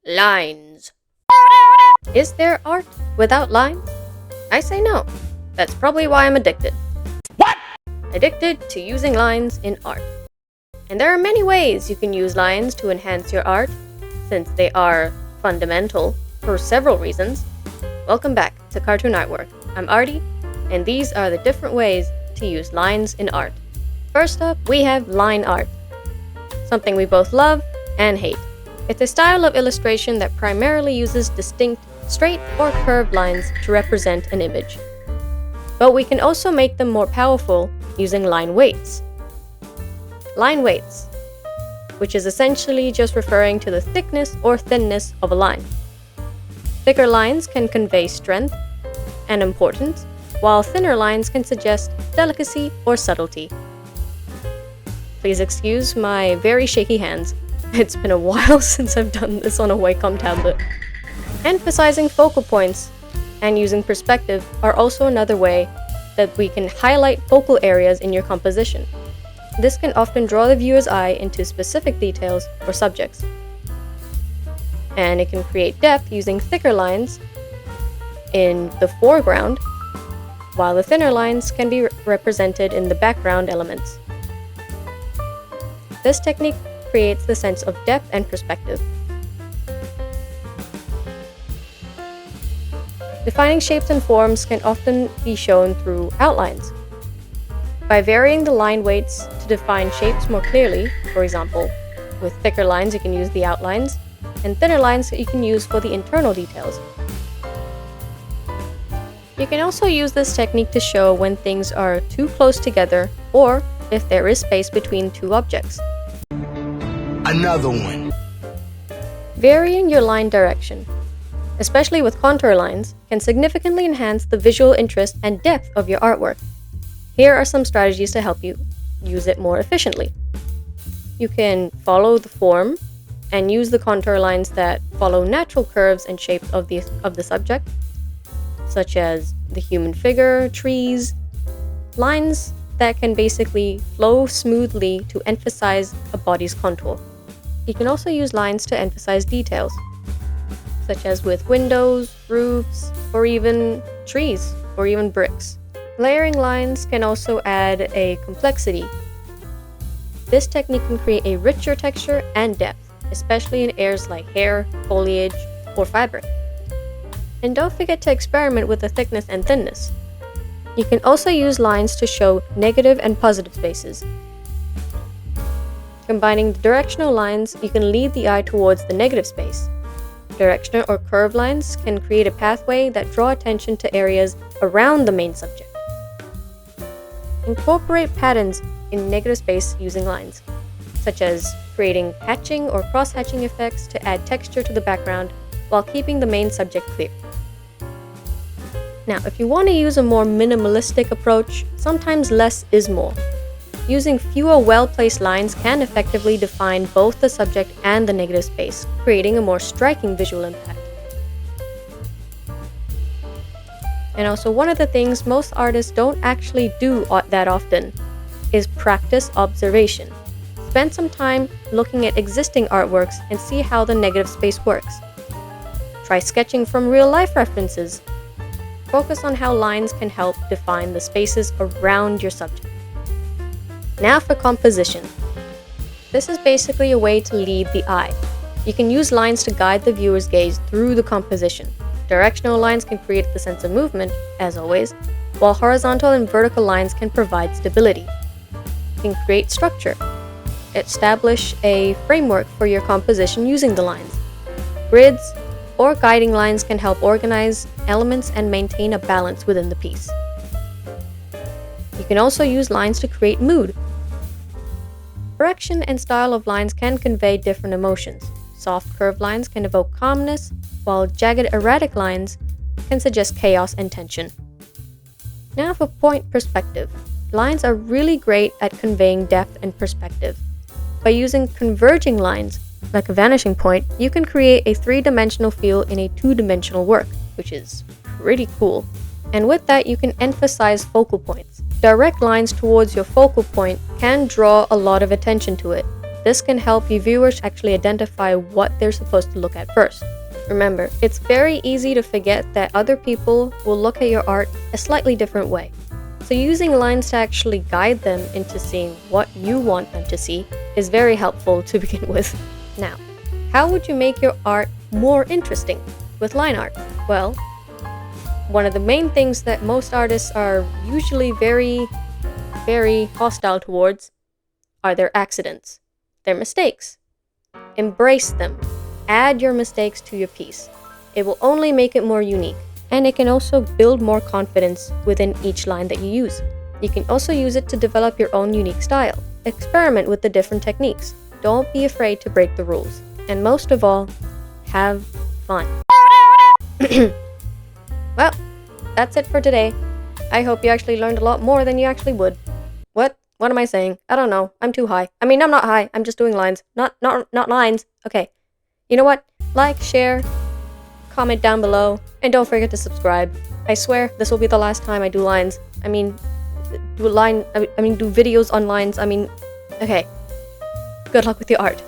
Lines. Is there art without lines? I say no. That's probably why I'm addicted. What? Addicted to using lines in art. And there are many ways you can use lines to enhance your art, since they are fundamental for several reasons. Welcome back to Cartoon Artwork. I'm Arty, and these are the different ways to use lines in art. First up, we have line art, something we both love and hate. It's a style of illustration that primarily uses distinct, straight or curved lines to represent an image. But we can also make them more powerful using line weights. Line weights, which is essentially just referring to the thickness or thinness of a line. Thicker lines can convey strength and importance, while thinner lines can suggest delicacy or subtlety. Please excuse my very shaky hands. It's been a while since I've done this on a Wacom tablet. Emphasizing focal points and using perspective are also another way that we can highlight focal areas in your composition. This can often draw the viewer's eye into specific details or subjects. And it can create depth using thicker lines in the foreground, while the thinner lines can be represented in the background elements. This technique creates the sense of depth and perspective. Defining shapes and forms can often be shown through outlines. By varying the line weights to define shapes more clearly, for example, with thicker lines you can use the outlines, and thinner lines that you can use for the internal details. You can also use this technique to show when things are too close together or if there is space between two objects. Another one. Varying your line direction, especially with contour lines, can significantly enhance the visual interest and depth of your artwork. Here are some strategies to help you use it more efficiently. You can follow the form and use the contour lines that follow natural curves and shapes of the subject, such as the human figure, trees, lines that can basically flow smoothly to emphasize a body's contour. You can also use lines to emphasize details, such as with windows, roofs, or even trees, or even bricks. Layering lines can also add a complexity. This technique can create a richer texture and depth, especially in areas like hair, foliage, or fabric. And don't forget to experiment with the thickness and thinness. You can also use lines to show negative and positive spaces. Combining the directional lines, you can lead the eye towards the negative space. Directional or curved lines can create a pathway that draw attention to areas around the main subject. Incorporate patterns in negative space using lines, such as creating hatching or cross-hatching effects to add texture to the background while keeping the main subject clear. Now, if you want to use a more minimalistic approach, sometimes less is more. Using fewer well-placed lines can effectively define both the subject and the negative space, creating a more striking visual impact. And also, one of the things most artists don't actually do that often is practice observation. Spend some time looking at existing artworks and see how the negative space works. Try sketching from real-life references. Focus on how lines can help define the spaces around your subject. Now for composition. This is basically a way to lead the eye. You can use lines to guide the viewer's gaze through the composition. Directional lines can create the sense of movement, as always, while horizontal and vertical lines can provide stability. You can create structure. Establish a framework for your composition using the lines. Grids or guiding lines can help organize elements and maintain a balance within the piece. You can also use lines to create mood. Direction and style of lines can convey different emotions. Soft curved lines can evoke calmness, while jagged erratic lines can suggest chaos and tension. Now for point perspective. Lines are really great at conveying depth and perspective. By using converging lines, like a vanishing point, you can create a three-dimensional feel in a two-dimensional work, which is pretty cool. And with that, you can emphasize focal points. Direct lines towards your focal point can draw a lot of attention to it. This can help you viewers actually identify what they're supposed to look at first. Remember, it's very easy to forget that other people will look at your art a slightly different way. So using lines to actually guide them into seeing what you want them to see is very helpful to begin with. Now, how would you make your art more interesting with line art? Well, one of the main things that most artists are usually very hostile towards are their accidents, their mistakes. Embrace them. Add your mistakes to your piece. It will only make it more unique, and it can also build more confidence within each line that you use. You can also use it to develop your own unique style. Experiment with the different techniques. Don't be afraid to break the rules. And most of all, have fun. Well, that's it for today. I hope you actually learned a lot more than you actually would. What am I saying? I don't know. I'm too high. I mean, I'm not high. I'm just doing lines. Not lines. Okay. You know what? Like, share, comment down below, and don't forget to subscribe. I swear this will be the last time I do lines. I mean, do videos on lines. I mean, okay. Good luck with your art.